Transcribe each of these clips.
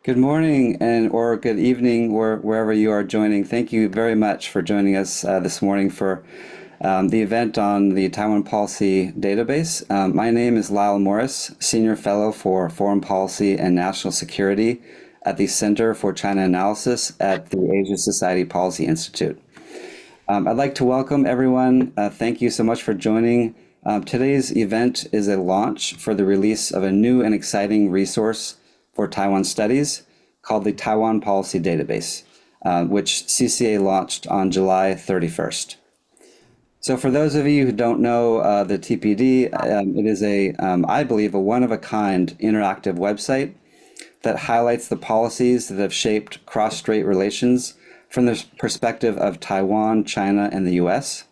Good morning and or good evening wherever you are joining. Thank you very much for joining us this morning for the event on the Taiwan Policy Database. My name is Lyle Morris, Senior Fellow for Foreign Policy and National Security at the Center for China Analysis at the Asia Society Policy Institute. I'd like to welcome everyone. Thank you so much for joining. Today's event is a launch for the release of a new and exciting resource for Taiwan studies called the Taiwan Policy Database, which CCA launched on July 31st. So for those of you who don't know the TPD, it is I believe, a one-of-a-kind interactive website that highlights the policies that have shaped cross-strait relations from the perspective of Taiwan, China, and the US.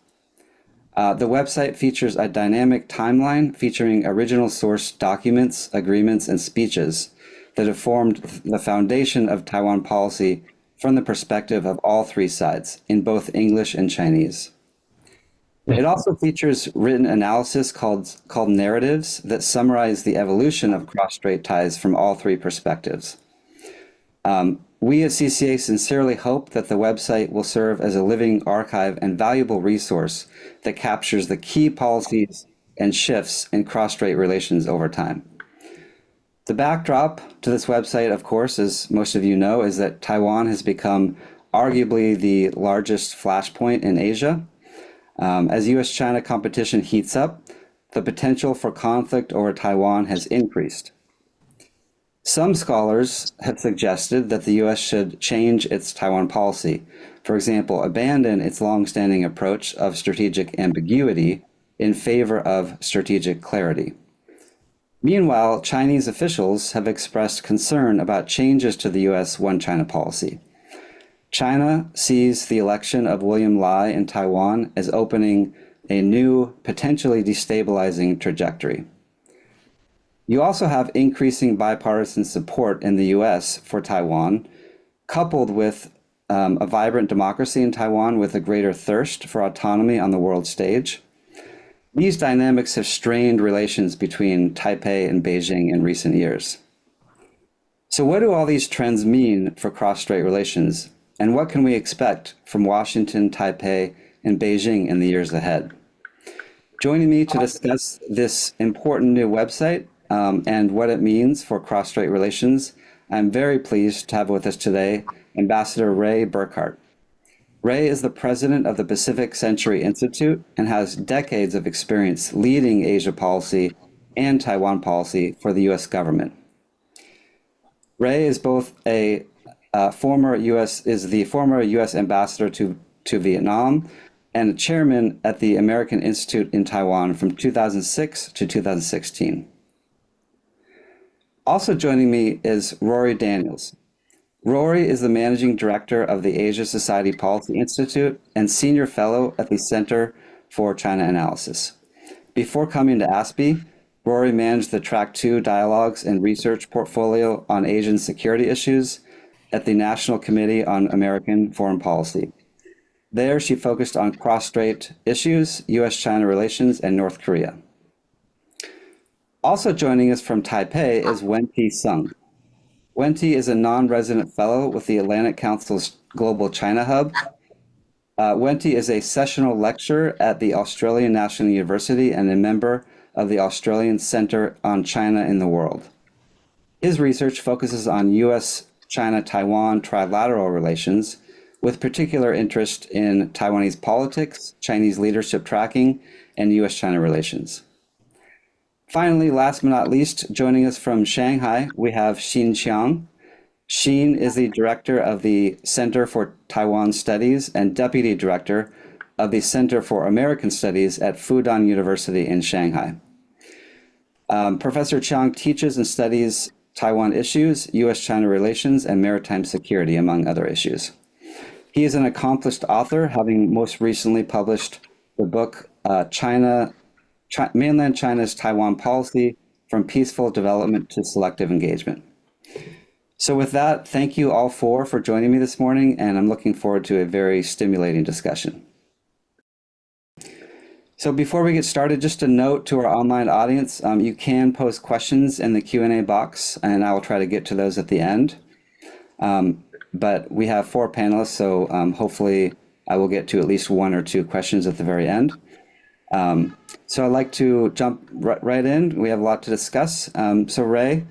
The website features a dynamic timeline featuring original source documents, agreements, and speeches that have formed the foundation of Taiwan policy from the perspective of all three sides, in both English and Chinese. It also features written analysis called narratives that summarize the evolution of cross-strait ties from all three perspectives. We at CCA sincerely hope that the website will serve as a living archive and valuable resource that captures the key policies and shifts in cross-strait relations over time. The backdrop to this website, of course, as most of you know, is that Taiwan has become arguably the largest flashpoint in Asia. As US-China competition heats up, the potential for conflict over Taiwan has increased. Some scholars have suggested that the US should change its Taiwan policy, for example, abandon its long-standing approach of strategic ambiguity in favor of strategic clarity. Meanwhile, Chinese officials have expressed concern about changes to the US One China policy. China sees the election of William Lai in Taiwan as opening a new, potentially destabilizing trajectory. You also have increasing bipartisan support in the US for Taiwan, coupled with a vibrant democracy in Taiwan with a greater thirst for autonomy on the world stage. These dynamics have strained relations between Taipei and Beijing in recent years. So what do all these trends mean for cross-strait relations, and what can we expect from Washington, Taipei, and Beijing in the years ahead? Joining me to discuss this important new website and what it means for cross-strait relations, I'm very pleased to have with us today Ambassador Ray Burkhart. Ray is the president of the Pacific Century Institute and has decades of experience leading Asia policy and Taiwan policy for the US government. Ray is both the former US ambassador to Vietnam and a chairman at the American Institute in Taiwan from 2006 to 2016. Also joining me is Rory Daniels. Rory is the managing director of the Asia Society Policy Institute and senior fellow at the Center for China Analysis. Before coming to ASPE, Rory managed the Track 2 Dialogues and Research portfolio on Asian security issues at the National Committee on American Foreign Policy. There, she focused on cross-strait issues, US-China relations, and North Korea. Also joining us from Taipei is wen-ti Sung. Wen-ti is a non-resident fellow with the Atlantic Council's Global China Hub. Wen-ti is a sessional lecturer at the Australian National University and a member of the Australian Centre on China in the World. His research focuses on US-China-Taiwan trilateral relations, with particular interest in Taiwanese politics, Chinese leadership tracking, and US-China relations. Finally, last but not least, joining us from Shanghai, we have Xin Qiang. Xin is the director of the Center for Taiwan Studies and deputy director of the Center for American Studies at Fudan University in Shanghai. Professor Qiang teaches and studies Taiwan issues, US-China relations, and maritime security, among other issues. He is an accomplished author, having most recently published the book Mainland China's Taiwan Policy, From Peaceful Development to Selective Engagement. So with that, thank you all four for joining me this morning, and I'm looking forward to a very stimulating discussion. So before we get started, just a note to our online audience, you can post questions in the Q&A box, and I will try to get to those at the end. But we have four panelists, so hopefully I will get to at least one or two questions at the very end. So I'd like to jump right in. We have a lot to discuss. So Ray,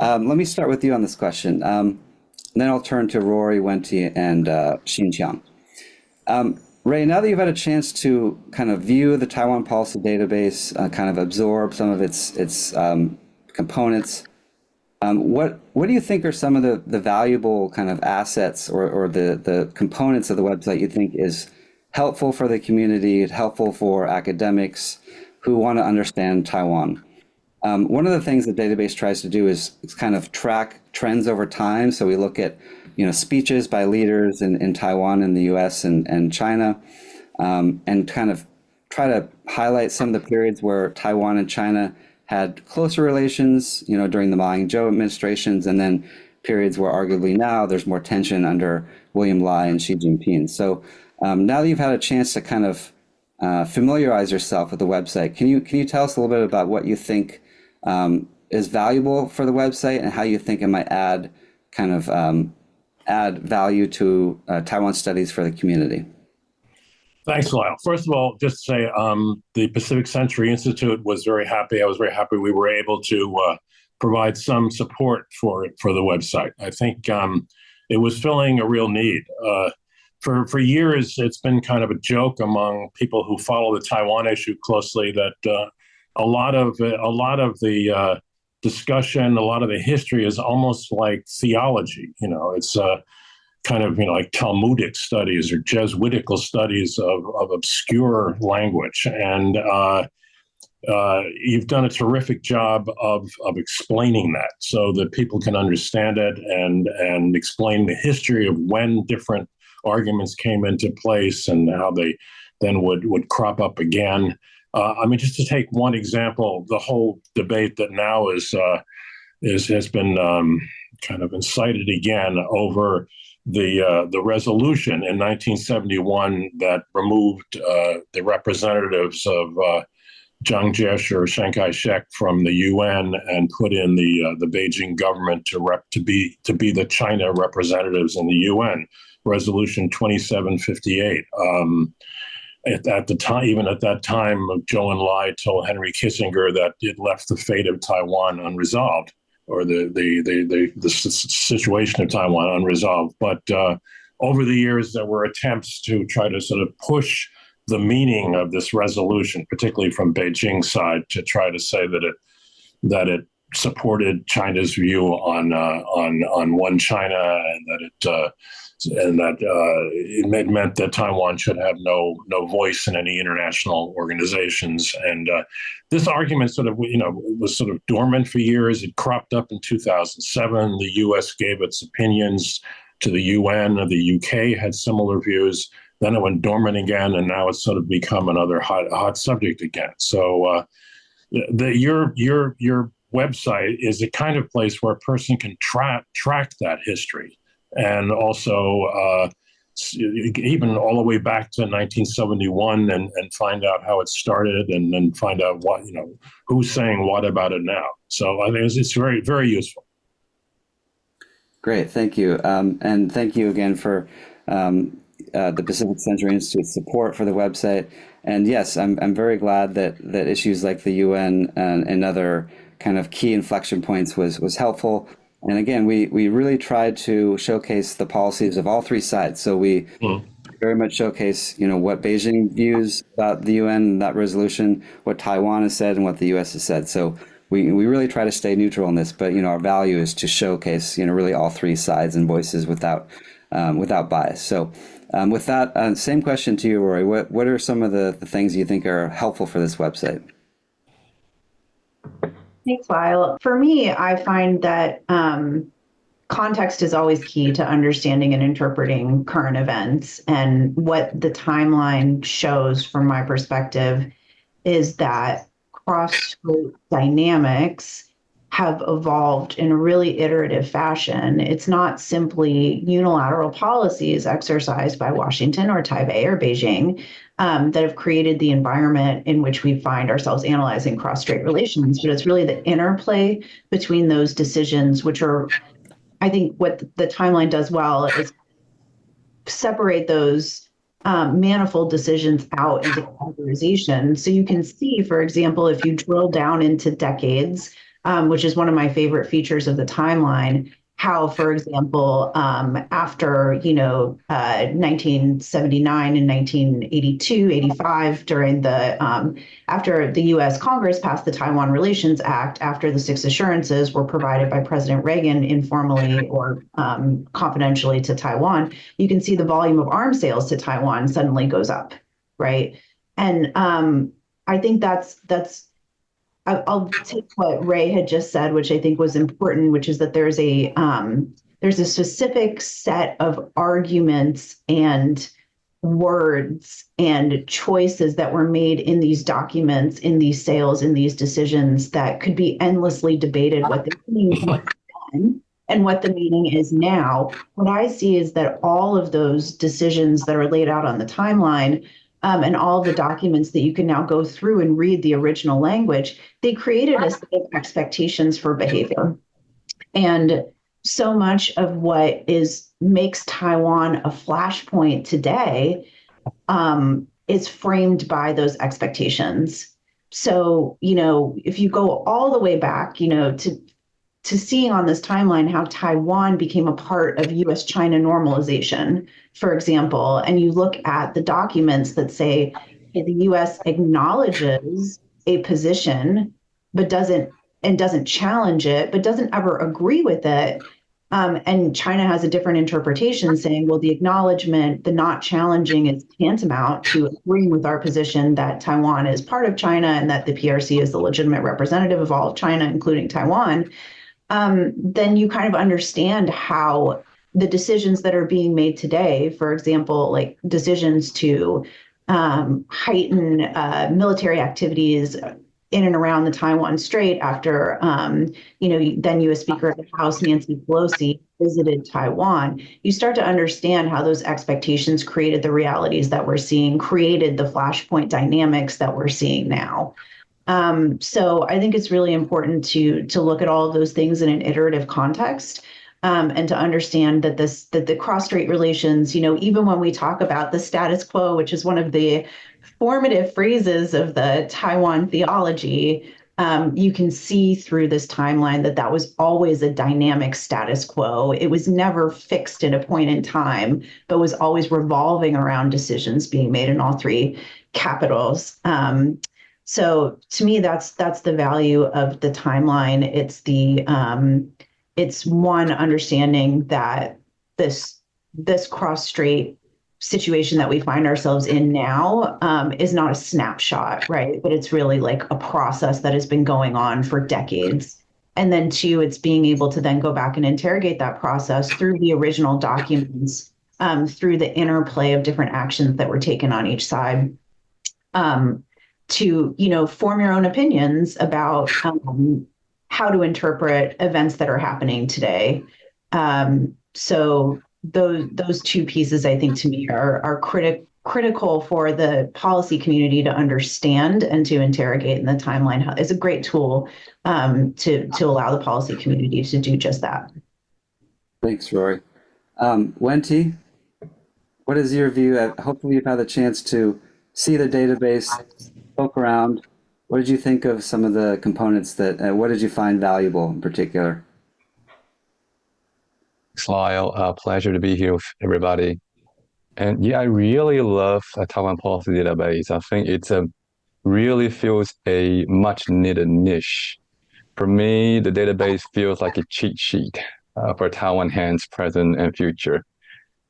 let me start with you on this question. Then I'll turn to Rory, wen-ti, and Xinjiang. Ray, now that you've had a chance to kind of view the Taiwan Policy Database, kind of absorb some of its components, what do you think are some of the valuable kind of assets or the components of the website you think is helpful for the community, helpful for academics who want to understand Taiwan? One of the things the database tries to do is kind of track trends over time. So we look at speeches by leaders in Taiwan and the US and China, and kind of try to highlight some of the periods where Taiwan and China had closer relations, during the Ma Ying-jeou administrations, and then periods where arguably now there's more tension under William Lai and Xi Jinping. So now that you've had a chance to kind of familiarize yourself with the website, can you tell us a little bit about what you think is valuable for the website and how you think it might add value to Taiwan studies for the community? Thanks, Lyle. First of all, just to say the Pacific Century Institute was very happy. I was very happy we were able to provide some support for the website. I think it was filling a real need. For years, it's been kind of a joke among people who follow the Taiwan issue closely that a lot of the discussion, a lot of the history is almost like theology. It's kind of like Talmudic studies or Jesuitical studies of obscure language, and you've done a terrific job of explaining that so that people can understand it and explain the history of when different arguments came into place and how they then would crop up again. Just to take one example, the whole debate that now has been kind of incited again over the resolution in 1971 that removed the representatives of Chiang Kai-shek or Chiang Kai-shek from the UN and put in the Beijing government to be the China representatives in the UN. Resolution 2758. At the time, even at that time, Zhou Enlai told Henry Kissinger that it left the fate of Taiwan unresolved, or the situation of Taiwan unresolved. But over the years, there were attempts to try to sort of push the meaning of this resolution, particularly from Beijing's side, to try to say that it supported China's view on one China, and that it meant that Taiwan should have no voice in any international organizations. And this argument was sort of dormant for years. It cropped up in 2007. The U.S. gave its opinions to the UN. The UK had similar views. Then it went dormant again, and now it's sort of become another hot subject again. So your website is a kind of place where a person can track that history. And also even all the way back to 1971 and find out how it started and then find out who's saying what about it now. So I think it's very, very useful. Great, thank you. And thank you again for the Pacific Century Institute's support for the website. And yes, I'm very glad that issues like the UN and other kind of key inflection points was helpful. And again, we really tried to showcase the policies of all three sides. So we very much showcase, what Beijing views about the UN, that resolution, what Taiwan has said, and what the US has said. So we really try to stay neutral in this, but our value is to showcase, really all three sides and voices without bias. So with that, same question to you, Rory. What are some of the things you think are helpful for this website? Thanks, Lyle. For me, I find that context is always key to understanding and interpreting current events. And what the timeline shows, from my perspective, is that cross-scope dynamics have evolved in a really iterative fashion. It's not simply unilateral policies exercised by Washington or Taipei or Beijing that have created the environment in which we find ourselves analyzing cross-strait relations, but it's really the interplay between those decisions, which are I think what the timeline does well is separate those manifold decisions out into categorization. So you can see, for example, if you drill down into decades, which is one of my favorite features of the timeline, how, for example, after 1979 and 1982, 85, during the after the U.S. Congress passed the Taiwan Relations Act, after the six assurances were provided by President Reagan informally or confidentially to Taiwan, you can see the volume of arms sales to Taiwan suddenly goes up, right? And I think I'll take what Ray had just said, which I think was important, which is that there's a specific set of arguments and words and choices that were made in these documents, in these sales, in these decisions that could be endlessly debated what the meaning was then and what the meaning is now. What I see is that all of those decisions that are laid out on the timeline, and all the documents that you can now go through and read the original language, they created a set of expectations for behavior. And so much of what makes Taiwan a flashpoint today is framed by those expectations. So, if you go all the way back, to seeing on this timeline how Taiwan became a part of U.S.-China normalization, for example, and you look at the documents that say the U.S. acknowledges a position, but doesn't challenge it, but doesn't ever agree with it. And China has a different interpretation saying, well, the acknowledgement, the not challenging is tantamount to agreeing with our position that Taiwan is part of China and that the PRC is the legitimate representative of all of China, including Taiwan. Then you kind of understand how the decisions that are being made today, for example, like decisions to heighten military activities in and around the Taiwan Strait after, then U.S. Speaker of the House, Nancy Pelosi, visited Taiwan, you start to understand how those expectations created the realities that we're seeing, created the flashpoint dynamics that we're seeing now. So I think it's really important to look at all of those things in an iterative context, and to understand that the cross-strait relations, even when we talk about the status quo, which is one of the formative phrases of the Taiwan theology, you can see through this timeline that was always a dynamic status quo. It was never fixed at a point in time, but was always revolving around decisions being made in all three capitals. So to me, that's the value of the timeline. It's one understanding that this cross-strait situation that we find ourselves in now is not a snapshot, right? But it's really like a process that has been going on for decades. And then two, it's being able to then go back and interrogate that process through the original documents, through the interplay of different actions that were taken on each side. To form your own opinions about how to interpret events that are happening today. So those two pieces, I think, to me, are critical for the policy community to understand and to interrogate. And the timeline is a great tool to allow the policy community to do just that. Thanks, Rory. Wen-ti, what is your view? Hopefully you've had the chance to see the database, poke around. What did you think of some of the components what did you find valuable in particular? Thanks, Lyle. Pleasure to be here with everybody. And yeah, I really love a Taiwan policy database. I think it's really feels a much needed niche. For me, the database feels like a cheat sheet for Taiwan hands, present and future.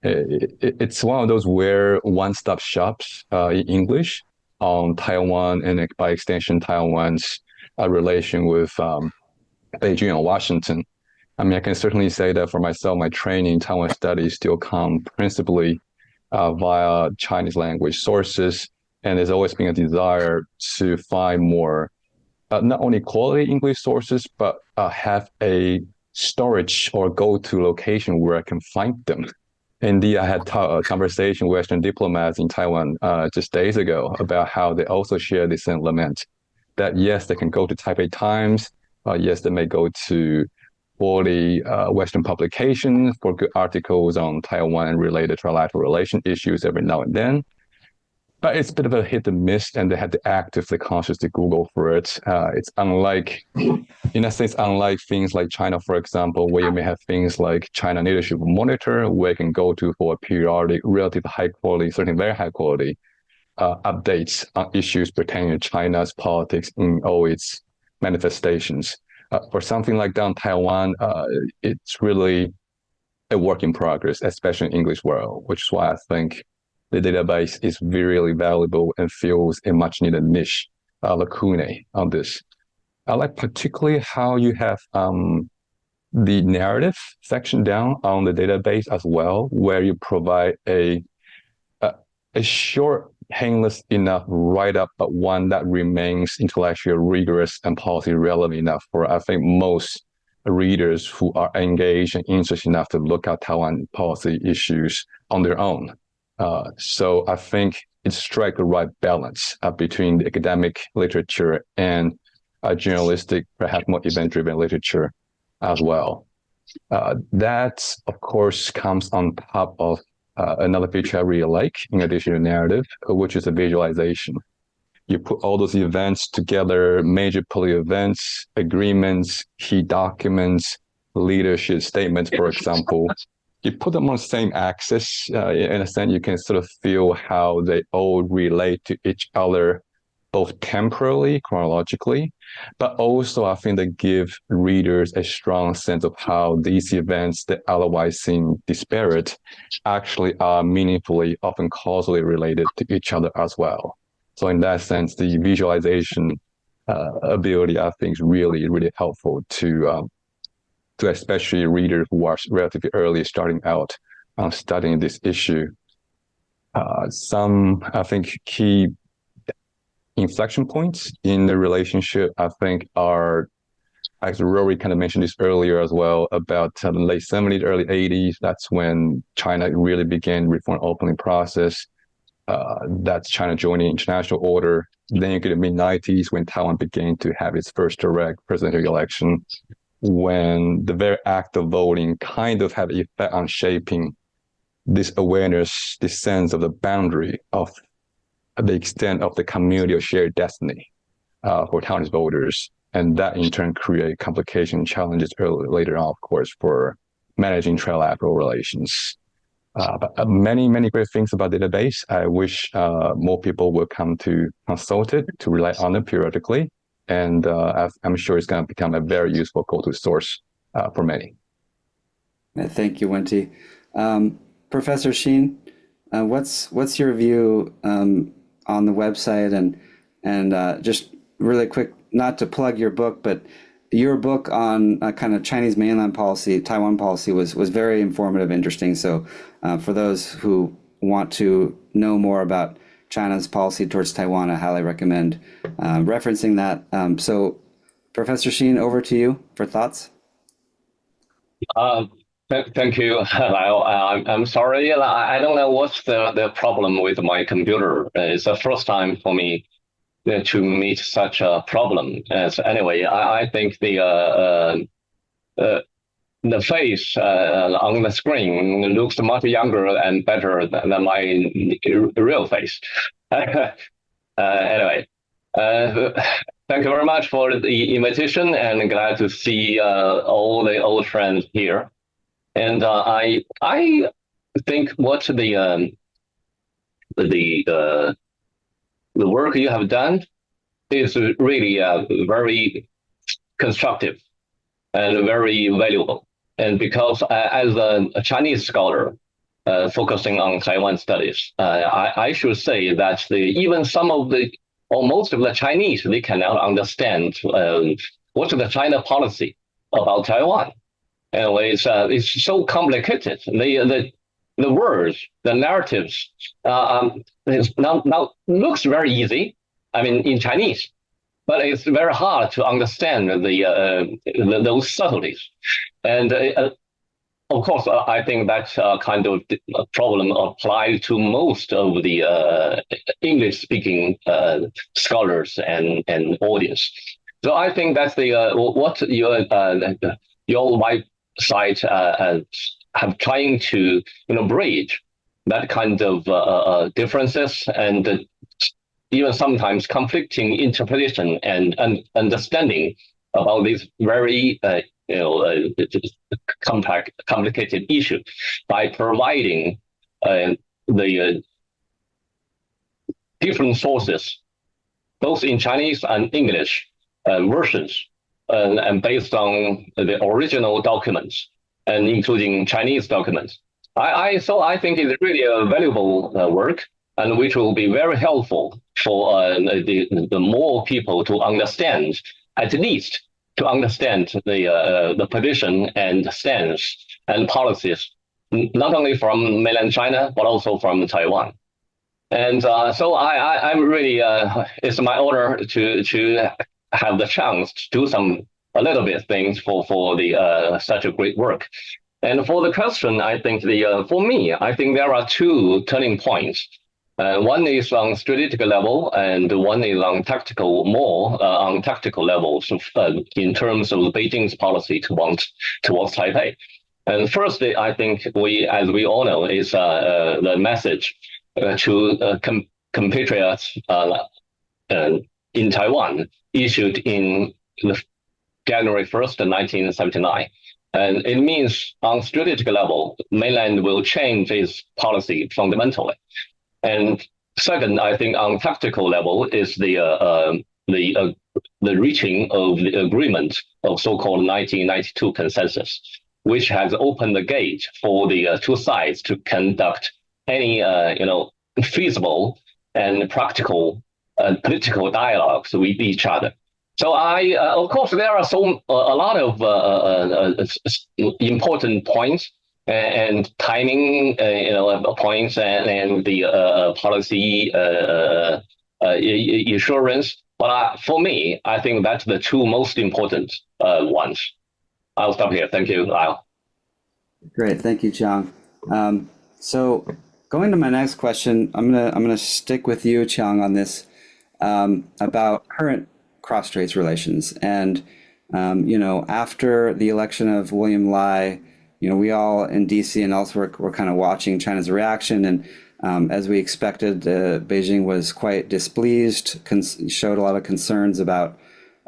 It's one of those where one-stop shops in English on Taiwan and by extension Taiwan's relation with Beijing and Washington. I mean, I can certainly say that for myself, my training in Taiwan studies still come principally via Chinese language sources, and there's always been a desire to find more, not only quality English sources, but have a storage or go-to location where I can find them. Indeed, I had a conversation with Western diplomats in Taiwan just days ago about how they also share the same lament that yes, they can go to Taipei Times, yes, they may go to quality Western publications for good articles on Taiwan and related trilateral relation issues every now and then. But it's a bit of a hit and miss, and they had to actively, consciously Google for it. It's unlike, in a sense, unlike things like China, for example, where you may have things like China Leadership Monitor, where you can go to for periodic, relatively high quality, certainly very high quality updates on issues pertaining to China's politics in all its manifestations. For something like down Taiwan, it's really a work in progress, especially in English world, which is why I think the database is really valuable and fills a much needed niche, lacunae on this. I like particularly how you have the narrative section down on the database as well, where you provide a short, painless enough write-up, but one that remains intellectually rigorous and policy relevant enough for, I think, most readers who are engaged and interested enough to look at Taiwan policy issues on their own. So I think it strikes the right balance between the academic literature and journalistic, perhaps more event-driven literature as well. That, of course, comes on top of another feature I really like, in addition to narrative, which is a visualization. You put all those events together, major political events, agreements, key documents, leadership statements, for example. You put them on the same axis. In a sense, you can sort of feel how they all relate to each other, both temporally, chronologically, but also I think they give readers a strong sense of how these events that otherwise seem disparate actually are meaningfully, often causally related to each other as well. So in that sense, the visualization ability, I think, is really, really helpful to especially readers who are relatively early starting out studying this issue. Some, I think, key inflection points in the relationship, I think, are, as Rory kind of mentioned this earlier as well, about the late 70s, early 80s. That's when China really began reform opening process. That's China joining international order. Then you get the mid-90s when Taiwan began to have its first direct presidential election, when the very act of voting kind of had an effect on shaping this awareness, this sense of the boundary of the extent of the community of shared destiny for Taiwanese voters. And that in turn create complication challenges later on, of course, for managing trilateral relations. But many, many great things about the database. I wish more people will come to consult it, to rely on it periodically. And I'm sure it's going to become a very useful go-to source for many. Thank you, wen-ti. Professor Sheen, what's your view on the website and just really quick, not to plug your book, but your book on kind of Chinese mainland policy, Taiwan policy was very informative, interesting. So for those who want to know more about China's policy towards Taiwan, I highly recommend referencing that. So Professor Sheen, over to you for thoughts. Thank you, Lyle. I'm sorry. I don't know what's the problem with my computer. It's the first time for me to meet such a problem. So anyway, I think the face on the screen looks much younger and better than my real face. Anyway, thank you very much for the invitation, and glad to see all the old friends here. And I think what the work you have done is really very constructive and very valuable. And because as a Chinese scholar focusing on Taiwan studies, I should say that even some of or most of the Chinese, they cannot understand what's the China policy about Taiwan. Anyway, it's so complicated. The words, the narratives, now looks very easy. I mean, in Chinese, but it's very hard to understand those subtleties. And of course, I think that kind of problem applies to most of the English-speaking scholars and audience. So I think that's what your side have trying to bridge that kind of differences and even sometimes conflicting interpretation and understanding about this very complicated issue by providing the different sources, both in Chinese and English versions, and based on the original documents and including Chinese documents. So I think it's really a valuable work, and which will be very helpful for the more people to understand, at least to understand the position and stance and policies, not only from mainland China, but also from Taiwan. And so I'm really, it's my honor to have the chance to do a little bit things for the such a great work. And for the question, I think for me, I think there are two turning points. One is on strategic level, and one is on on tactical levels in terms of Beijing's policy towards Taipei. And firstly, I think as we all know, is the message to compatriots in Taiwan issued in January 1st, 1979. And it means on strategic level, mainland will change its policy fundamentally. And second, I think on tactical level is the reaching of the agreement of so-called 1992 consensus, which has opened the gate for the two sides to conduct any feasible and practical political dialogues with each other. So of course, there are a lot of important points and timing, points and the policy assurance. But for me, I think that's the two most important ones. I'll stop here. Thank you, Lyle. Great, thank you, Chiang. So going to my next question, I'm gonna stick with you, Chiang, on this about current cross-strait relations. And after the election of William Lai, we all in DC and elsewhere were kind of watching China's reaction, and as we expected, Beijing was quite displeased, showed a lot of concerns about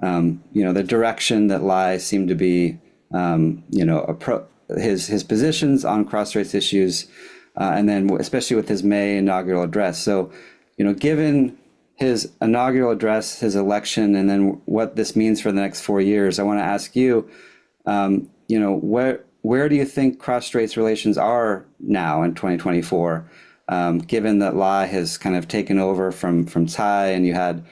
the direction that Lai seemed to be, his positions on cross-strait issues, and then especially with his May inaugural address. So, given his inaugural address, his election, and then what this means for the next 4 years, I want to ask you, where do you think cross-strait relations are now in 2024, given that Lai has kind of taken over from Tsai, and you had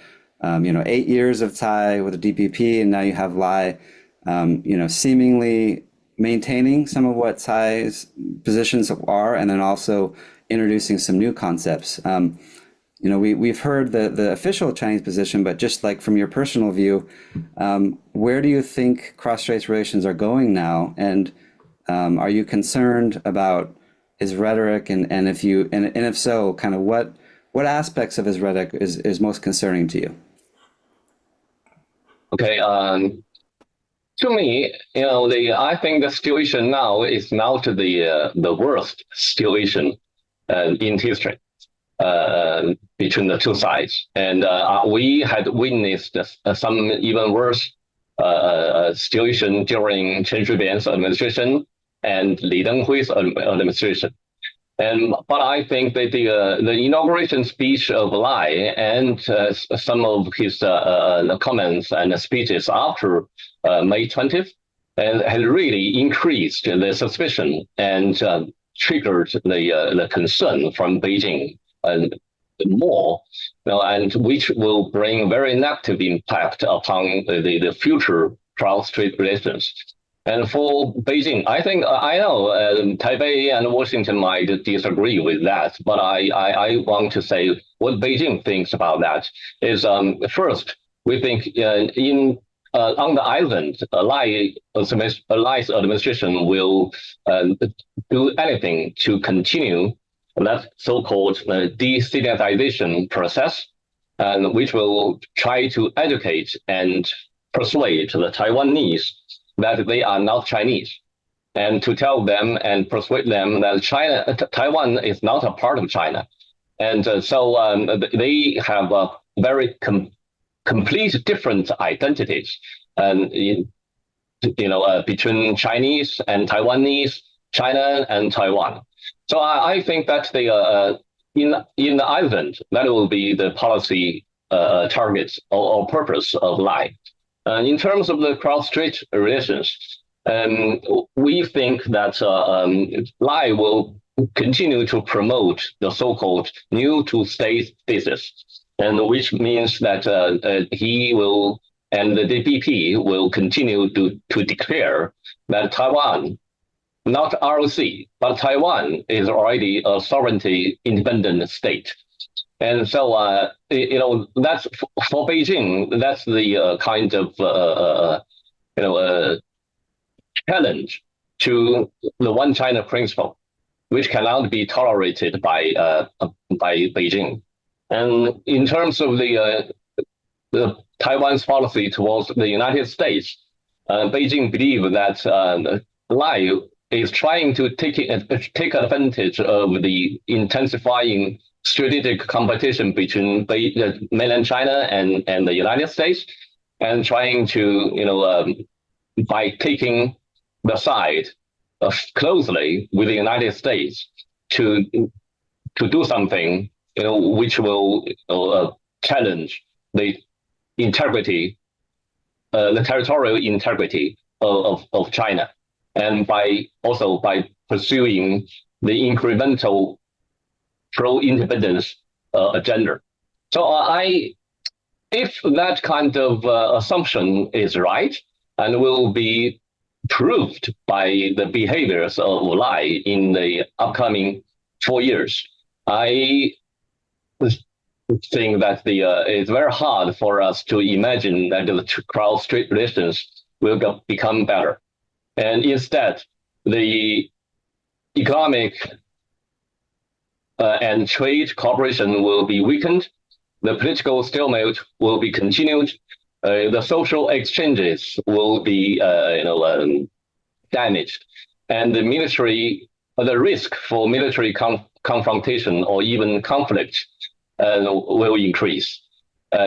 8 years of Tsai with the DPP, and now you have Lai, seemingly maintaining some of what Tsai's positions are, and then also introducing some new concepts. We've heard the official Chinese position, but just like from your personal view, where do you think cross-strait relations are going now? And are you concerned about his rhetoric? And if so, kind of what aspects of his rhetoric is most concerning to you? Okay. To me, I think the situation now is not the worst situation in history between the two sides, and we had witnessed some even worse situation during Chen Shui-bian's administration and Li Denghui's administration. But I think that the inauguration speech of Lai and some of his comments and speeches after May 20th has really increased the suspicion and triggered the concern from Beijing and more, and which will bring very negative impact upon the future cross-strait relations. And for Beijing, I think I know Taipei and Washington might disagree with that, but I want to say what Beijing thinks about that is first, we think on the island, Lai's administration will do anything to continue that so-called destigmatization process, and which will try to educate and persuade the Taiwanese that they are not Chinese, and to tell them and persuade them that Taiwan is not a part of China. And they have very complete different identities, and between Chinese and Taiwanese, China and Taiwan. So I think that in the island, that will be the policy targets or purpose of Lai. In terms of the cross-strait relations, we think that Lai will continue to promote the so-called new two-state thesis, and which means that he will and the DPP will continue to declare that Taiwan, not ROC, but Taiwan is already a sovereignty independent state. And so, that's for Beijing, that's the kind of, challenge to the one China principle, which cannot be tolerated by Beijing. And in terms of the Taiwan's policy towards the United States, Beijing believes that Lai is trying to take advantage of the intensifying strategic competition between mainland China and the United States, and trying to, by taking the side closely with the United States to do something, which will challenge the integrity, the territorial integrity of China, and by pursuing the incremental pro-independence agenda. So if that kind of assumption is right and will be proved by the behaviors of Lai in the upcoming 4 years, I think that it's very hard for us to imagine that the cross-strait relations will become better. And instead, the economic and trade cooperation will be weakened, the political stalemate will be continued, the social exchanges will be damaged, and the risk for military confrontation or even conflict will increase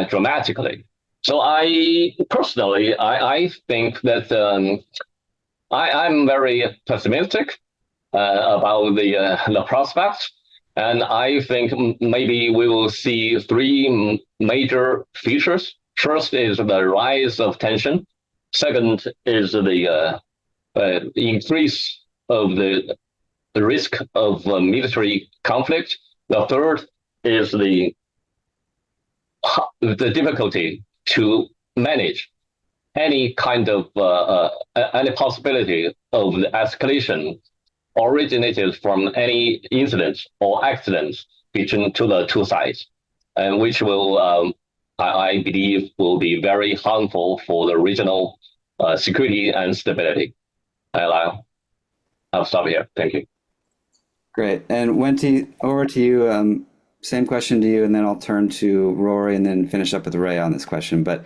dramatically. So I personally think that I'm very pessimistic about the prospects, and I think maybe we will see three major features. First is the rise of tension. Second is the increase of the risk of military conflict. The third is the difficulty to manage any kind of any possibility of the escalation originated from any incidents or accidents between the two sides, and which will, I believe, will be very harmful for the regional security and stability. I'll stop here. Thank you. Great. And Wen-ti, over to you. Same question to you, and then I'll turn to Rory, and then finish up with Ray on this question. But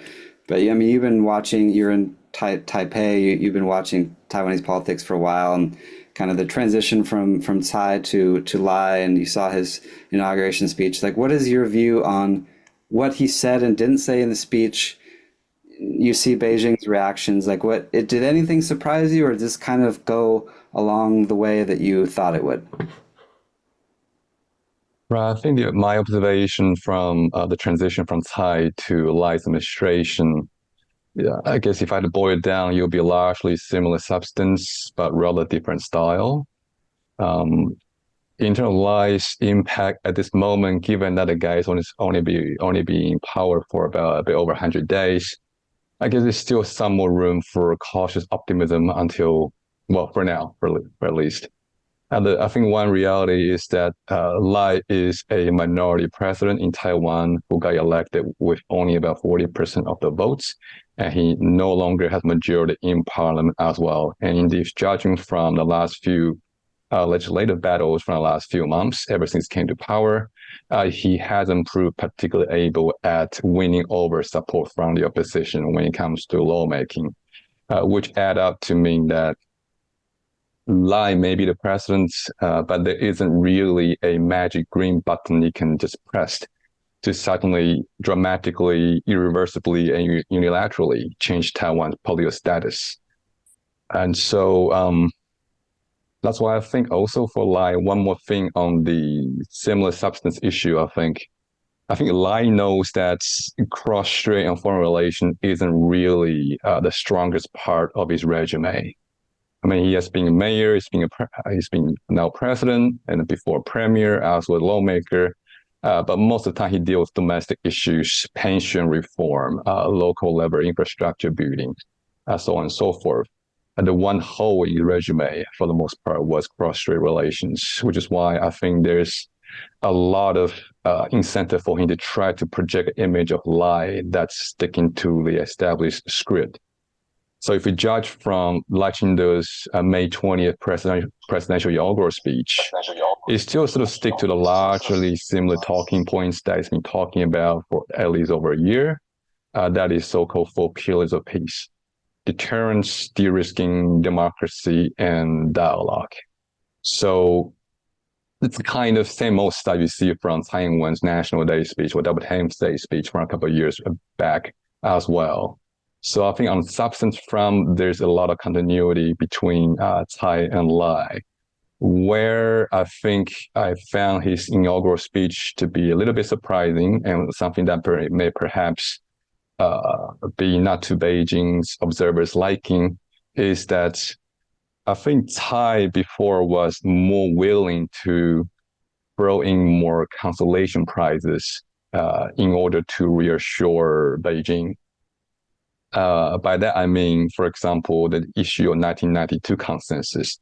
I mean, you've been watching. You're in Taipei. You've been watching Taiwanese politics for a while, and kind of the transition from Tsai to Lai, and you saw his inauguration speech. Like, what is your view on what he said and didn't say in the speech? You see Beijing's reactions. Like, did anything surprise you, or did this kind of go along the way that you thought it would? Right, I think my observation from the transition from Tsai to Lai's administration, I guess if I had to boil it down, it would be largely similar substance, but rather different style. In terms of Lai's impact at this moment, given that the guy is only be in power for about a bit over 100 days, I guess there's still some more room for cautious optimism until, well, for now, at least. And I think one reality is that Lai is a minority president in Taiwan who got elected with only about 40% of the votes, and he no longer has majority in parliament as well. And indeed, judging from the last few legislative battles from the last few months, ever since he came to power, he hasn't proved particularly able at winning over support from the opposition when it comes to lawmaking. which add up to mean that Lai may be the president, but there isn't really a magic green button you can just press to suddenly, dramatically, irreversibly, and unilaterally change Taiwan's political status. And so that's why I think also for Lai, one more thing on the similar substance issue, I think Lai knows that cross-strait and foreign relation isn't really the strongest part of his resume. I mean, he has been a mayor, he's been now president, and before premier, as well lawmaker. But most of the time, he deals with domestic issues, pension reform, local level infrastructure building, so on and so forth. And the one hole in his resume, for the most part, was cross-strait relations, which is why I think there's a lot of incentive for him to try to project an image of Lai that's sticking to the established script. So if we judge from Lai Ching-te's May 20th presidential inaugural speech, it still sort of stick to the largely similar talking points that he's been talking about for at least over a year. That is so-called 4 pillars of peace: deterrence, de-risking, democracy, and dialogue. So it's the kind of same old stuff you see from Taiwan's National Day speech or Independence Day speech from a couple of years back as well. So I think on the substance front, there's a lot of continuity between Tsai and Lai. Where I think I found his inaugural speech to be a little bit surprising and something that may perhaps be not to Beijing's observers' liking is that I think Tsai before was more willing to throw in more consolation prizes in order to reassure Beijing. By that, I mean, for example, the issue of 1992 consensus.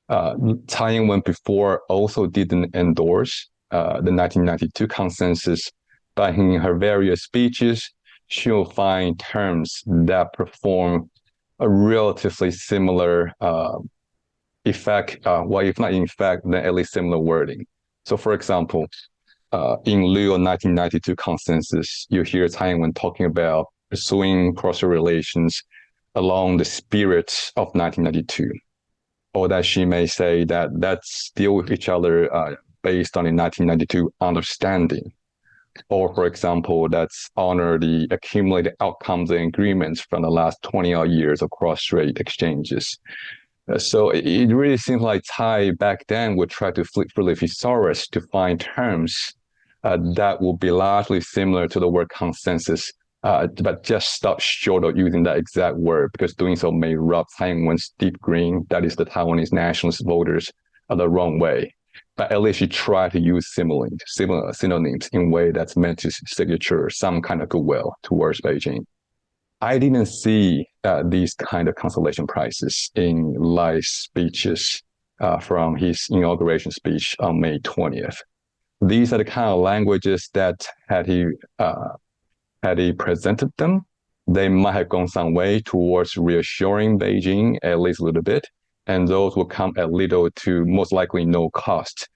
Taiwan before also didn't endorse the 1992 consensus, but in her various speeches, she'll find terms that perform a relatively similar effect, well, if not in effect, then at least similar wording. So for example, in lieu of 1992 consensus, you hear Taiwan talking about pursuing cross-strait relations along the spirit of 1992, or that she may say that let's deal with each other based on a 1992 understanding. Or, for example, let's honor the accumulated outcomes and agreements from the last 20-odd years of cross-strait exchanges. So it really seems like Tsai back then would try to flip through the thesaurus to find terms that will be largely similar to the word consensus, but just stop short of using that exact word, because doing so may rub Taiwan's deep green, that is the Taiwanese nationalist voters, the wrong way. But at least you try to use similar synonyms in a way that's meant to signature some kind of goodwill towards Beijing. I didn't see these kind of consolation prizes in Lai's speeches from his inauguration speech on May 20th. These are the kind of languages that had he presented them, they might have gone some way towards reassuring Beijing at least a little bit, and those will come at little to most likely no cost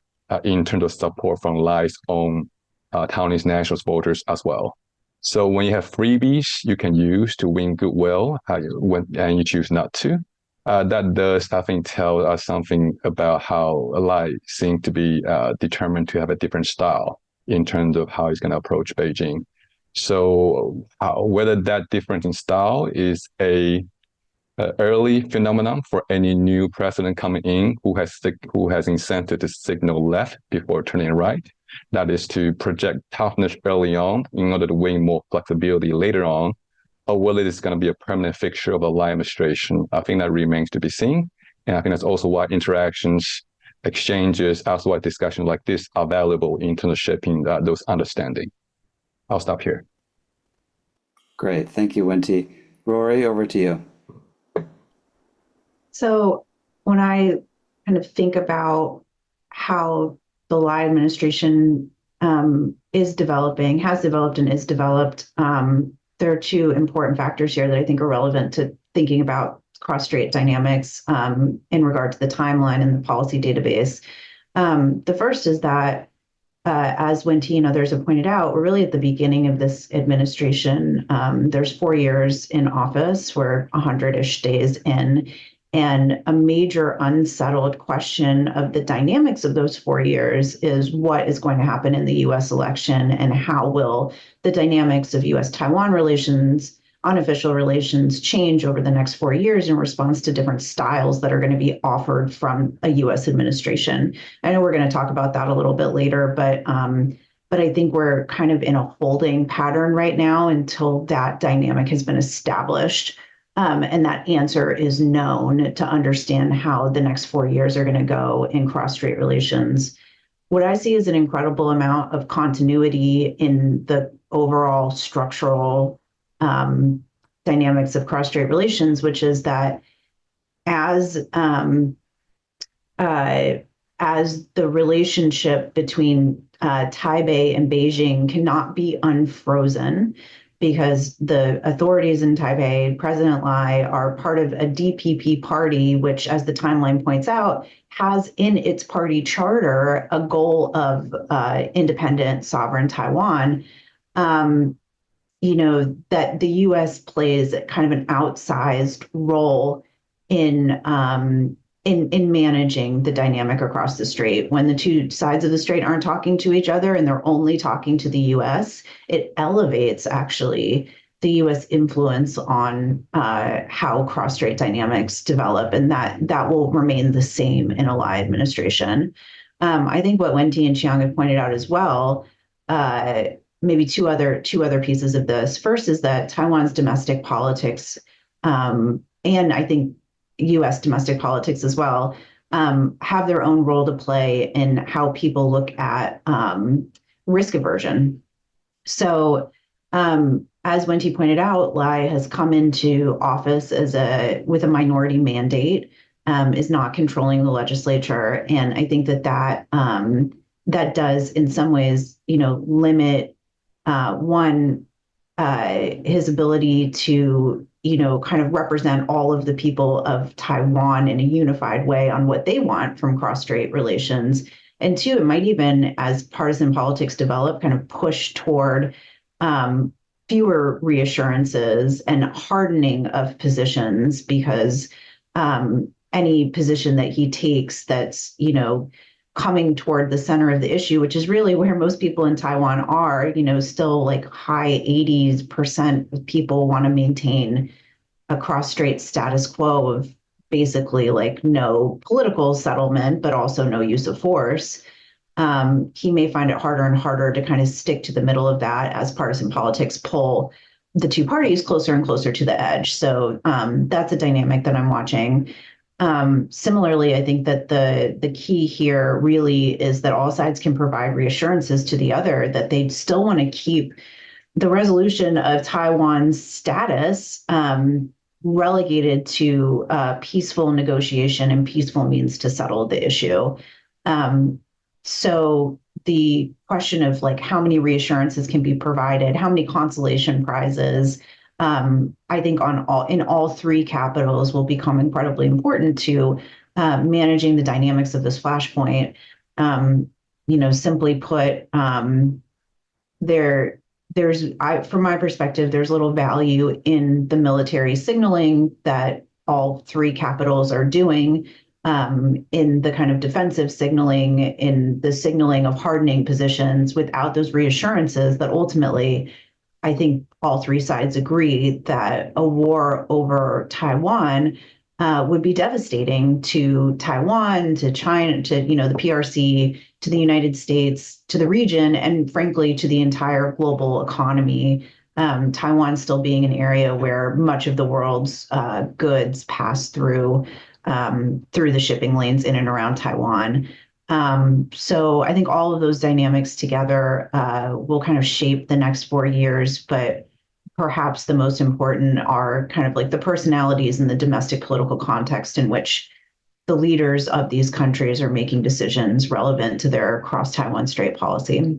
in terms of support from Lai's own Taiwanese nationalist voters as well. So when you have freebies you can use to win goodwill and you choose not to, that does, I think, tell us something about how Lai seems to be determined to have a different style in terms of how he's going to approach Beijing. So whether that difference in style is a early phenomenon for any new president coming in who has incentive to signal left before turning right, that is to project toughness early on in order to win more flexibility later on, or whether it's going to be a permanent fixture of the Lai administration, I think that remains to be seen. And I think that's also why interactions, exchanges, as well as discussions like this are valuable in terms of shaping those understanding. I'll stop here. Great. Thank you, wen-ti. Rory, over to you. So when I kind of think about how the Lai administration has developed and is developed, there are two important factors here that I think are relevant to thinking about cross-strait dynamics in regard to the timeline and the policy database. The first is that as wen-ti and others have pointed out, we're really at the beginning of this administration. There's 4 years in office. We're 100-ish days in. And a major unsettled question of the dynamics of those 4 years is what is going to happen in the US election, and how will the dynamics of US-Taiwan relations, unofficial relations, change over the next 4 years in response to different styles that are going to be offered from a US administration. I know we're going to talk about that a little bit later, but I think we're kind of in a holding pattern right now until that dynamic has been established. And that answer is known, to understand how the next 4 years are going to go in cross-strait relations. What I see is an incredible amount of continuity in the overall structural dynamics of cross-strait relations, which is that as the relationship between Taipei and Beijing cannot be unfrozen, because the authorities in Taipei, President Lai, are part of a DPP party, which, as the timeline points out, has in its party charter a goal of independent, sovereign Taiwan. That the U.S. plays kind of an outsized role in managing the dynamic across the strait. When the two sides of the strait aren't talking to each other and they're only talking to the U.S., it elevates actually the U.S. influence on how cross-strait dynamics develop, and that will remain the same in a Lai administration. I think what wen-ti and Chiang have pointed out as well, maybe two other pieces of this. First is that Taiwan's domestic politics, and I think U.S. domestic politics as well, have their own role to play in how people look at risk aversion. So, as wen-ti pointed out, Lai has come into office with a minority mandate, is not controlling the legislature, and I think that does in some ways, limit his ability to kind of represent all of the people of Taiwan in a unified way on what they want from cross-strait relations. And two, it might even, as partisan politics develop, kind of push toward fewer reassurances and hardening of positions, because any position that he takes that's, coming toward the center of the issue, which is really where most people in Taiwan are, still like high 80% of people want to maintain a cross-strait status quo of basically like no political settlement, but also no use of force. He may find it harder and harder to kind of stick to the middle of that as partisan politics pull the two parties closer and closer to the edge. So that's a dynamic that I'm watching. Similarly, I think that the key here really is that all sides can provide reassurances to the other that they still want to keep the resolution of Taiwan's status relegated to peaceful negotiation and peaceful means to settle the issue. So the question of like how many reassurances can be provided, how many consolation prizes, I think in all three capitals will become incredibly important to managing the dynamics of this flashpoint. Simply put, from my perspective, there's little value in the military signaling that all three capitals are doing, in the kind of defensive signaling, in the signaling of hardening positions, without those reassurances that ultimately, I think all three sides agree that a war over Taiwan would be devastating to Taiwan, to China, to the PRC, to the United States, to the region, and frankly to the entire global economy. Taiwan still being an area where much of the world's goods pass through the shipping lanes in and around Taiwan. So I think all of those dynamics together will kind of shape the next 4 years, but perhaps the most important are kind of like the personalities and the domestic political context in which the leaders of these countries are making decisions relevant to their cross-Taiwan Strait policy.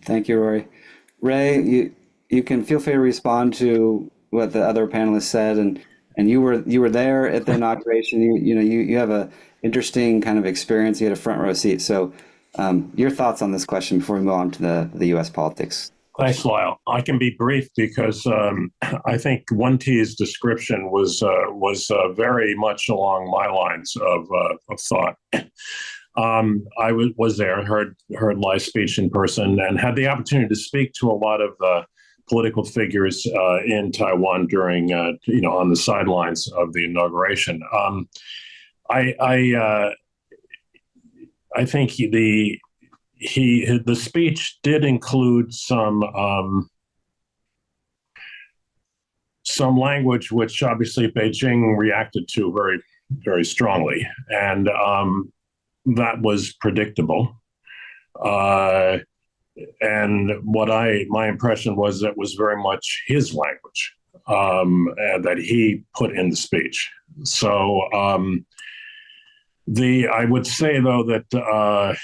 Thank you, Rory. Ray, you can feel free to respond to what the other panelists said, and you were there at the inauguration. You have a interesting kind of experience. You had a front row seat. So Your thoughts on this question before we move on to the U.S. politics. Thanks, Lyle. I can be brief because I think wen-ti's description was very much along my lines of thought. I was there, heard Lai's speech in person, and had the opportunity to speak to a lot of political figures in Taiwan during, on the sidelines of the inauguration. I think the speech did include some language which obviously Beijing reacted to very, very strongly, and that was predictable. And my impression was that was very much his language that he put in the speech. So I would say though that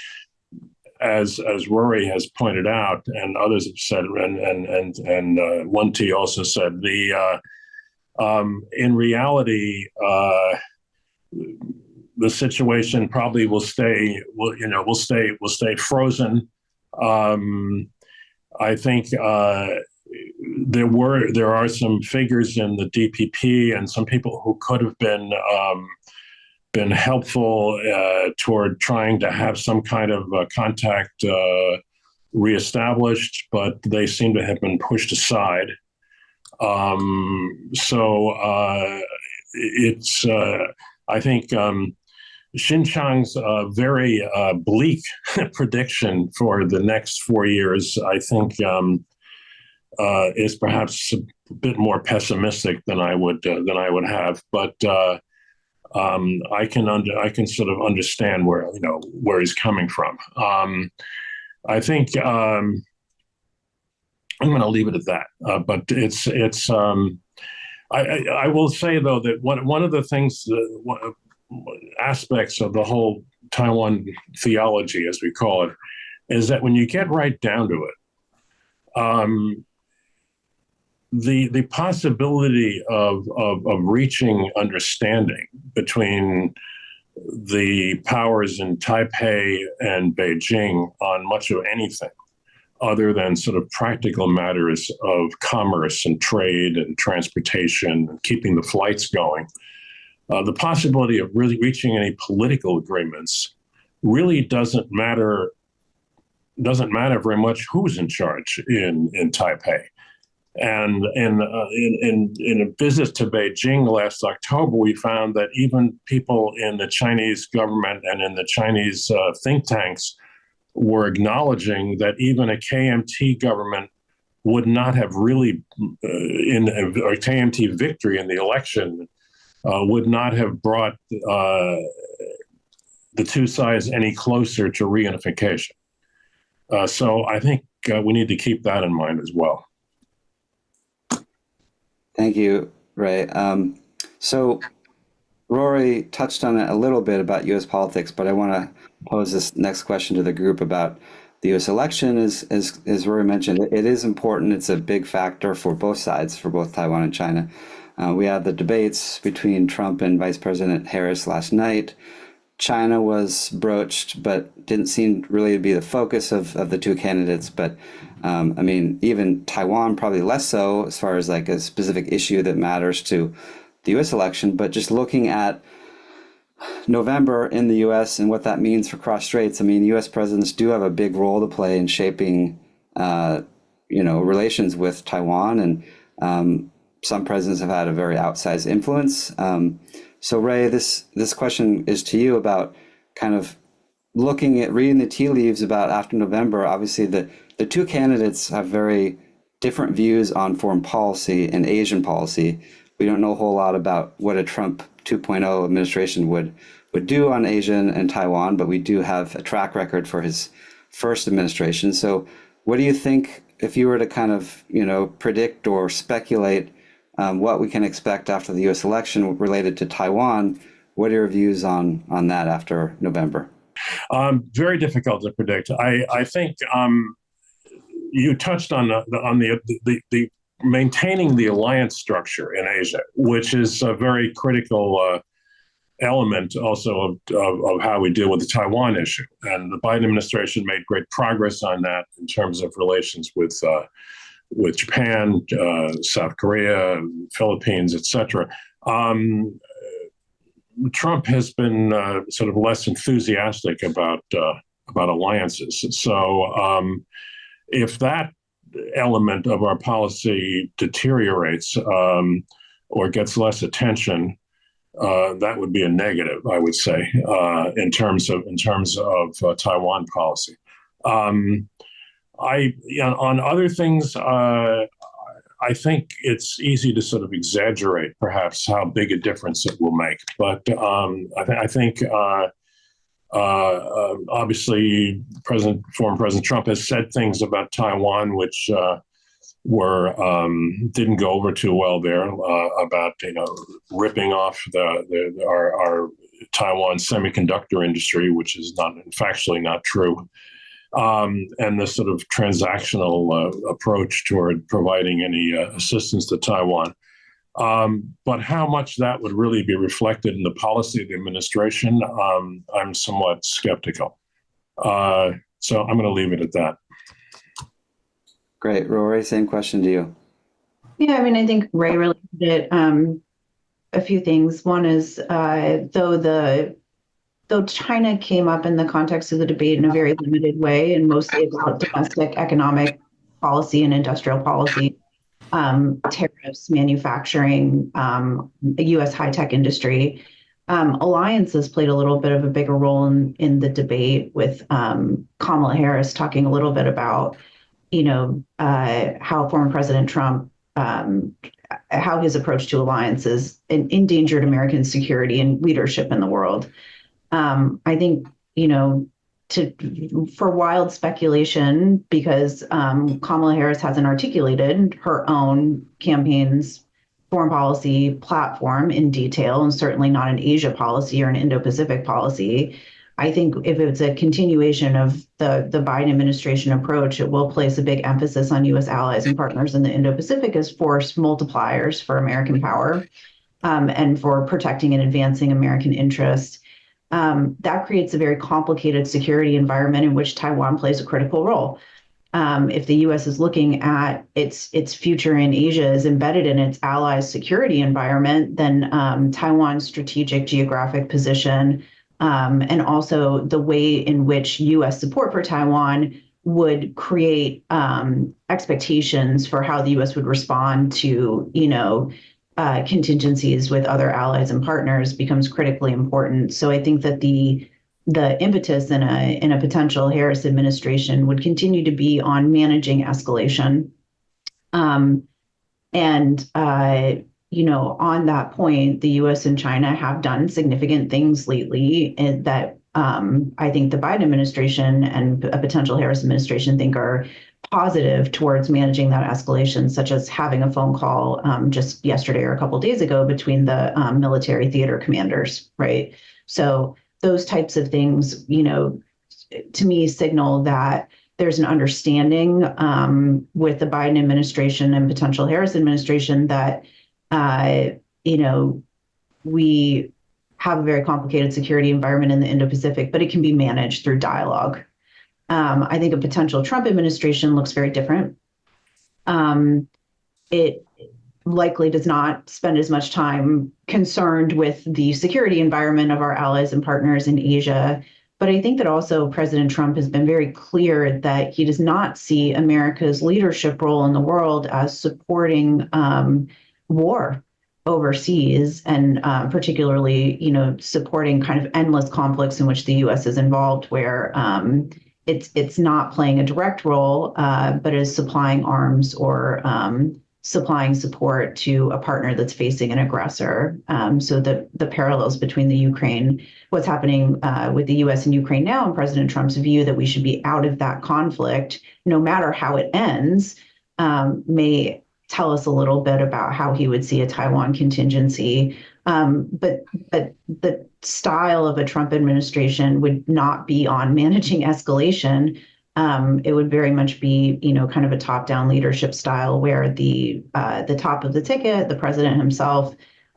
as Rory has pointed out, and others have said, and wen-ti also said, in reality, the situation probably will stay frozen. I think there are some figures in the DPP and some people who could have been helpful toward trying to have some kind of contact reestablished, but they seem to have been pushed aside. I think Xinjiang's very bleak prediction for the next 4 years, I think, is perhaps a bit more pessimistic than I would have. But I can sort of understand where he's coming from. I think I'm going to leave it at that. But it's I will say though that one of the things aspects of the whole Taiwan theology, as we call it, is that when you get right down to it, the possibility of reaching understanding between the powers in Taipei and Beijing on much of anything other than sort of practical matters of commerce and trade and transportation and keeping the flights going, the possibility of really reaching any political agreements really doesn't matter very much who's in charge in Taipei. And in a visit to Beijing last October, we found that even people in the Chinese government and in the Chinese think tanks were acknowledging that even a KMT government would not have really, or KMT victory in the election, would not have brought the two sides any closer to reunification. So I think we need to keep that in mind as well. Thank you, Ray. So Rory touched on it a little bit about U.S. politics, but I want to pose this next question to the group about the U.S. election. As Rory mentioned, it is important. It's a big factor for both sides, for both Taiwan and China. We had the debates between Trump and Vice President Harris last night. China was broached, but didn't seem really to be the focus of the two candidates. But I mean, even Taiwan probably less so as far as like a specific issue that matters to the U.S. election. But just looking at November in the U.S. and what that means for cross straits, I mean, U.S. presidents do have a big role to play in shaping, relations with Taiwan, and some presidents have had a very outsized influence. So Ray, this question is to you about kind of reading the tea leaves about after November. Obviously, the two candidates have very different views on foreign policy and Asian policy. We don't know a whole lot about what a Trump 2.0 administration would do on Asia and Taiwan, but we do have a track record for his first administration. So what do you think, if you were to kind of, predict or speculate what we can expect after the U.S. election related to Taiwan? What are your views on that after November? Very difficult to predict. I think you touched on the maintaining the alliance structure in Asia, which is very critical element also of how we deal with the Taiwan issue. And the Biden administration made great progress on that in terms of relations with Japan, South Korea, Philippines, etc. Trump has been sort of less enthusiastic about alliances. So if that element of our policy deteriorates or gets less attention, that would be a negative, I would say, in terms of Taiwan policy. On other things, I think it's easy to sort of exaggerate, perhaps, how big a difference it will make. But I think obviously, former President Trump has said things about Taiwan which didn't go over too well there, about ripping off our Taiwan semiconductor industry, which is factually not true. And the sort of transactional approach toward providing any assistance to Taiwan. But how much that would really be reflected in the policy of the administration, I'm somewhat skeptical. So I'm going to leave it at that. Great. Rory, same question to you. Yeah, I mean, I think Ray really did a few things. One is, though China came up in the context of the debate in a very limited way and mostly about domestic economic policy and industrial policy, tariffs, manufacturing, the U.S. high-tech industry, alliances played a little bit of a bigger role in the debate, with Kamala Harris talking a little bit about, how former President Trump, how his approach to alliances endangered American security and leadership in the world. I think, for wild speculation, because Kamala Harris hasn't articulated her own campaign's foreign policy platform in detail, and certainly not an Asia policy or an Indo-Pacific policy. I think if it's a continuation of the Biden administration approach, it will place a big emphasis on U.S. allies and partners in the Indo-Pacific as force multipliers for American power, and for protecting and advancing American interests. That creates a very complicated security environment in which Taiwan plays a critical role. If the U.S. is looking at its future in Asia is embedded in its allies' security environment, then Taiwan's strategic geographic position, and also the way in which U.S. support for Taiwan would create expectations for how the U.S. would respond to, contingencies with other allies and partners becomes critically important. So I think that the impetus in a potential Harris administration would continue to be on managing escalation. On that point, the U.S. and China have done significant things lately that I think the Biden administration and a potential Harris administration think are positive towards managing that escalation, such as having a phone call just yesterday or a couple of days ago between the military theater commanders, right? So those types of things, to me signal that there's an understanding with the Biden administration and potential Harris administration that, we have a very complicated security environment in the Indo-Pacific, but it can be managed through dialogue. I think a potential Trump administration looks very different. It likely does not spend as much time concerned with the security environment of our allies and partners in Asia. But I think that also President Trump has been very clear that he does not see America's leadership role in the world as supporting war overseas, and particularly, supporting kind of endless conflicts in which the U.S. is involved, where it's not playing a direct role, but is supplying arms or supplying support to a partner that's facing an aggressor. So the parallels between what's happening with the U.S. and Ukraine now, and President Trump's view that we should be out of that conflict, no matter how it ends, may tell us a little bit about how he would see a Taiwan contingency. But the style of a Trump administration would not be on managing escalation. It would very much be, kind of a top-down leadership style where the top of the ticket, the president himself,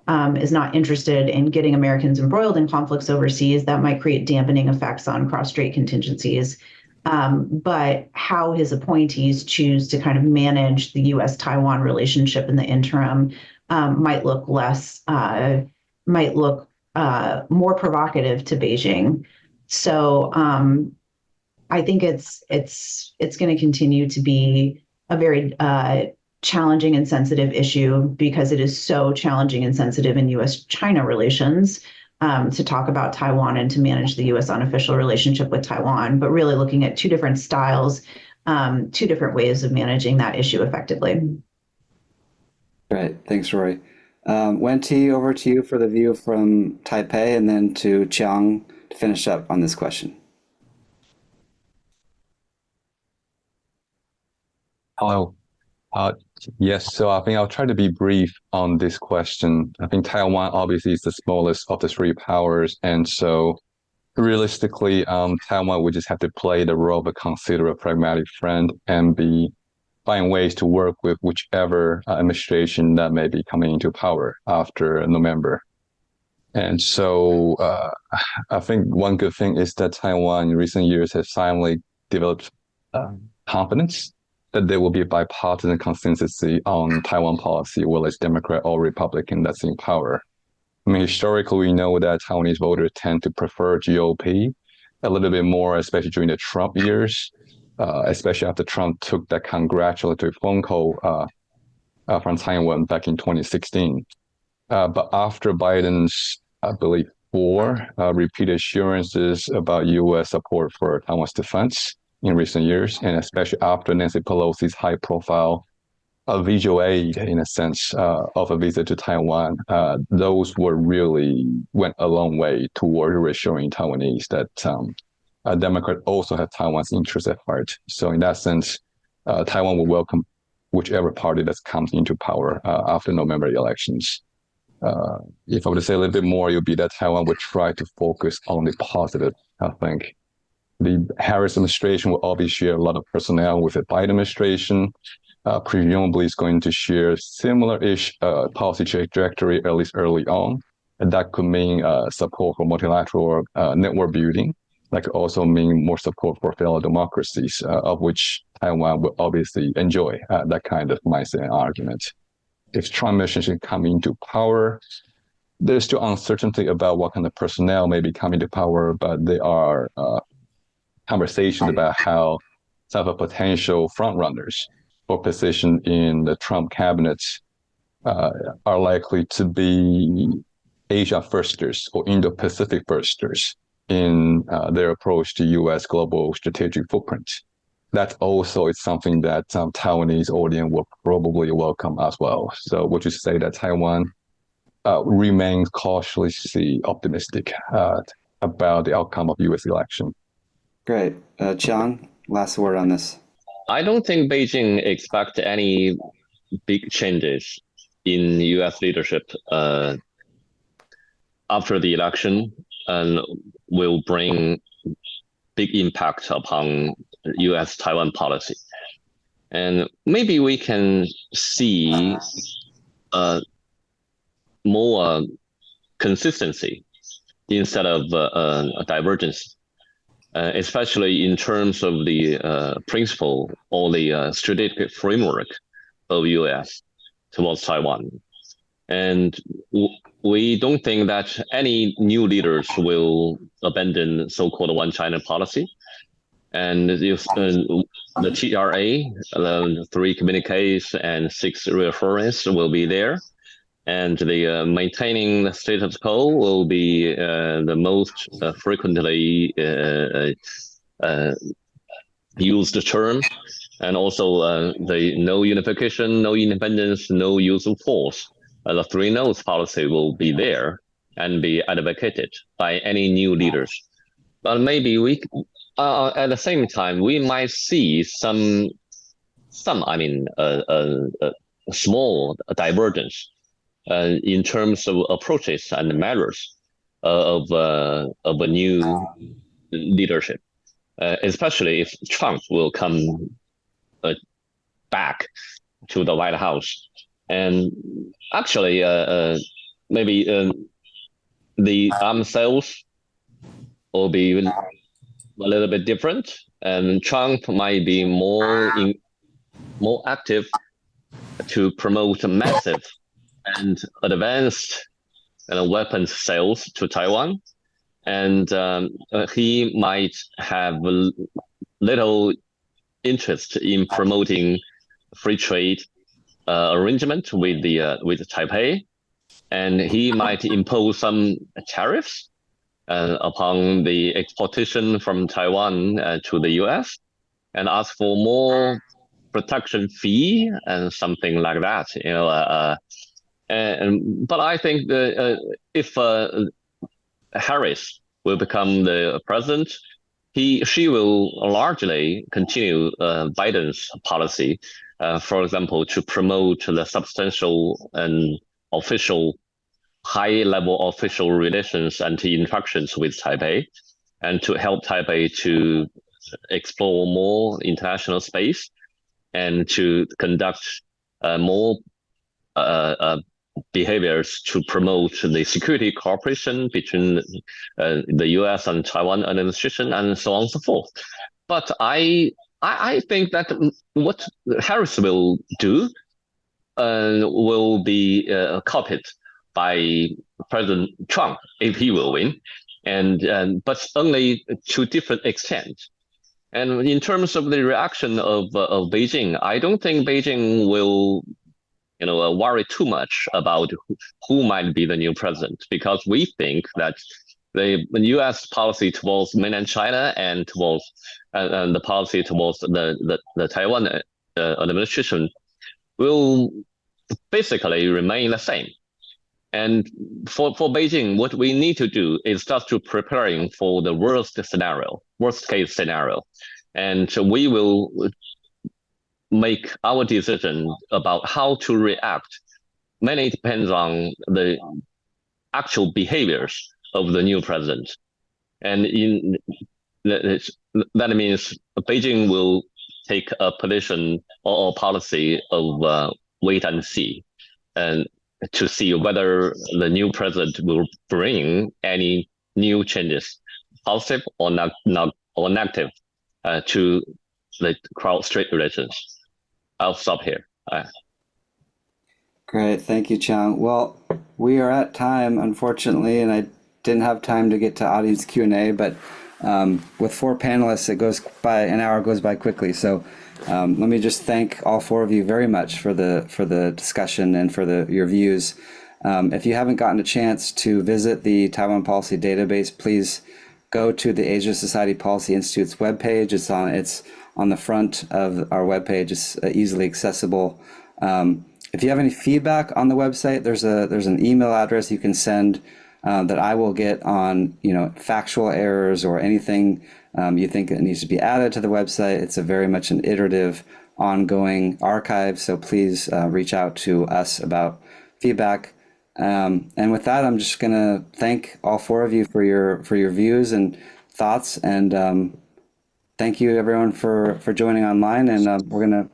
is not interested in getting Americans embroiled in conflicts overseas, that might create dampening effects on cross-strait contingencies. But how his appointees choose to kind of manage the U.S.-Taiwan relationship in the interim might look more provocative to Beijing. So I think it's going to continue to be a very challenging and sensitive issue because it is so challenging and sensitive in U.S.-China relations to talk about Taiwan and to manage the U.S. unofficial relationship with Taiwan, but really looking at two different styles, two different ways of managing that issue effectively. Great. Thanks, Rory. Wen-ti, over to you for the view from Taipei, and then to Chiang to finish up on this question. Hello. Yes, so I think I'll try to be brief on this question. I think Taiwan obviously is the smallest of the three powers, and so realistically, Taiwan would just have to play the role of a considerate, pragmatic friend and find ways to work with whichever administration that may be coming into power after November. And so I think one good thing is that Taiwan in recent years has finally developed confidence that there will be a bipartisan consensus on Taiwan policy, whether it's Democrat or Republican that's in power. I mean, historically, we know that Taiwanese voters tend to prefer GOP a little bit more, especially during the Trump years, especially after Trump took that congratulatory phone call from Taiwan back in 2016. But after Biden's, I believe, 4 repeated assurances about U.S. support for Taiwan's defense in recent years, and especially after Nancy Pelosi's high-profile visual aid, in a sense, of a visit to Taiwan, those went a long way toward reassuring Taiwanese that Democrats also have Taiwan's interests at heart. So in that sense, Taiwan will welcome whichever party that comes into power after November elections. If I were to say a little bit more, it would be that Taiwan would try to focus on the positive, I think. The Harris administration will obviously share a lot of personnel with the Biden administration. Presumably, it's going to share similar-ish policy trajectory, at least early on. And that could mean support for multilateral network building. That could also mean more support for fellow democracies, of which Taiwan will obviously enjoy that kind of mindset and argument. If Trump administration come into power, there's still uncertainty about what kind of personnel may be coming to power, but there are conversations about how some of the potential frontrunners for position in the Trump cabinet are likely to be Asia firsters or Indo-Pacific firsters in their approach to U.S. global strategic footprint. That also is something that Taiwanese audience will probably welcome as well. So would you say that Taiwan remains cautiously optimistic about the outcome of U.S. election? Great. Chiang, last word on this. I don't think Beijing expect any big changes in U.S. leadership after the election, and will bring big impact upon U.S. Taiwan policy. And maybe we can see more consistency instead of a divergence, especially in terms of the principle or the strategic framework of U.S. towards Taiwan. And we don't think that any new leaders will abandon so-called one China policy. And if the TRA, 3 communiques and 6 reassurances will be there. And the maintaining the status quo will be the most frequently used term. And also the no unification, no independence, no use of force. The 3 no's policy will be there and be advocated by any new leaders. But maybe we, at the same time, we might see some small divergence in terms of approaches and measures of a new leadership, especially if Trump will come back to the White House. And actually, maybe the arms sales will be a little bit different, and Trump might be more active to promote massive and advanced weapons sales to Taiwan, and he might have little interest in promoting free trade arrangement with Taipei, and he might impose some tariffs upon the exportation from Taiwan to the U.S. and ask for more protection fee and something like that. But I think if Harris will become the president, she will largely continue Biden's policy, for example, to promote the substantial and high-level official relations and interactions with Taipei, and to help Taipei to explore more international space and to conduct more behaviors to promote the security cooperation between the U.S. and Taiwan administration, and so on and so forth. But I think that what Harris will do will be copied by President Trump if he will win, but only to a different extent. And in terms of the reaction of Beijing, I don't think Beijing will worry too much about who might be the new president, because we think that the U.S. policy towards mainland China and towards the policy towards the Taiwan administration will basically remain the same. And for Beijing, what we need to do is just to preparing for the worst case scenario, and we will make our decision about how to react. Mainly depends on the actual behaviors of the new president, and that means Beijing will take a position or policy of wait and see, and to see whether the new president will bring any new changes, positive or negative, to the cross-strait relations. I'll stop here. Great, thank you, Chang. Well, we are at time, unfortunately, and I didn't have time to get to audience Q&A, but with 4 panelists, an hour goes by quickly. So let me just thank all 4 of you very much for the discussion and for your views. If you haven't gotten a chance to visit the Taiwan Policy Database, please go to the Asia Society Policy Institute's webpage. It's on the front of our webpage. It's easily accessible. If you have any feedback on the website, there's an email address you can send that I will get on factual errors or anything you think that needs to be added to the website. It's a very much an iterative, ongoing archive. So please reach out to us about feedback. And with that, I'm just going to thank all 4 of you for your views and thoughts, and thank you everyone for joining online, and we're going to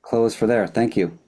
close for there. Thank you.